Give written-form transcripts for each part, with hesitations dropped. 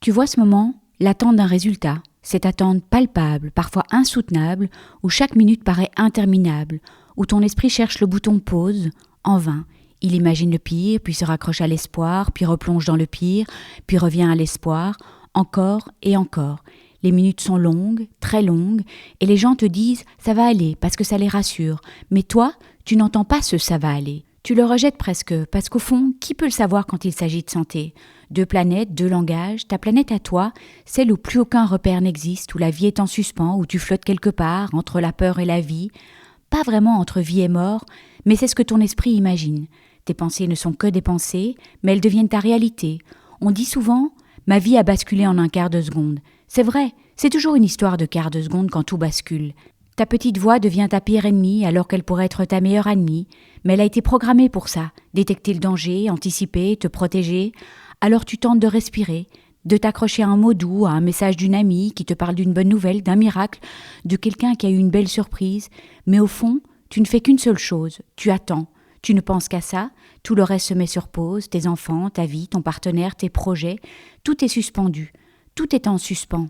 Tu vois ce moment, l'attente d'un résultat, cette attente palpable, parfois insoutenable, où chaque minute paraît interminable, où ton esprit cherche le bouton pause, en vain. Il imagine le pire, puis se raccroche à l'espoir, puis replonge dans le pire, puis revient à l'espoir, encore et encore. Les minutes sont longues, très longues, et les gens te disent « ça va aller » parce que ça les rassure. Mais toi, tu n'entends pas ce « ça va aller ». Tu le rejettes presque, parce qu'au fond, qui peut le savoir quand il s'agit de santé ? 2 planètes, 2 langages, ta planète à toi, celle où plus aucun repère n'existe, où la vie est en suspens, où tu flottes quelque part, entre la peur et la vie. Pas vraiment entre vie et mort, mais c'est ce que ton esprit imagine. Tes pensées ne sont que des pensées, mais elles deviennent ta réalité. On dit souvent « ma vie a basculé en un quart de seconde ». C'est vrai, c'est toujours une histoire de quart de seconde quand tout bascule. Ta petite voix devient ta pire ennemie alors qu'elle pourrait être ta meilleure amie, mais elle a été programmée pour ça, détecter le danger, anticiper, te protéger. Alors tu tentes de respirer, de t'accrocher à un mot doux, à un message d'une amie qui te parle d'une bonne nouvelle, d'un miracle, de quelqu'un qui a eu une belle surprise. Mais au fond, tu ne fais qu'une seule chose, tu attends. Tu ne penses qu'à ça, tout le reste se met sur pause, tes enfants, ta vie, ton partenaire, tes projets, tout est suspendu, tout est en suspens.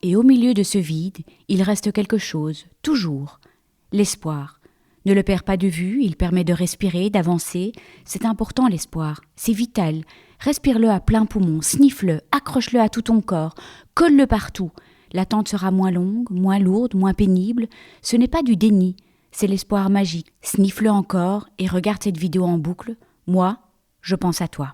Et au milieu de ce vide, il reste quelque chose, toujours, l'espoir. Ne le perds pas de vue, il permet de respirer, d'avancer. C'est important l'espoir, c'est vital. Respire-le à plein poumon, sniffe-le, accroche-le à tout ton corps, colle-le partout. L'attente sera moins longue, moins lourde, moins pénible. Ce n'est pas du déni, c'est l'espoir magique. Sniffe-le encore et regarde cette vidéo en boucle. Moi, je pense à toi.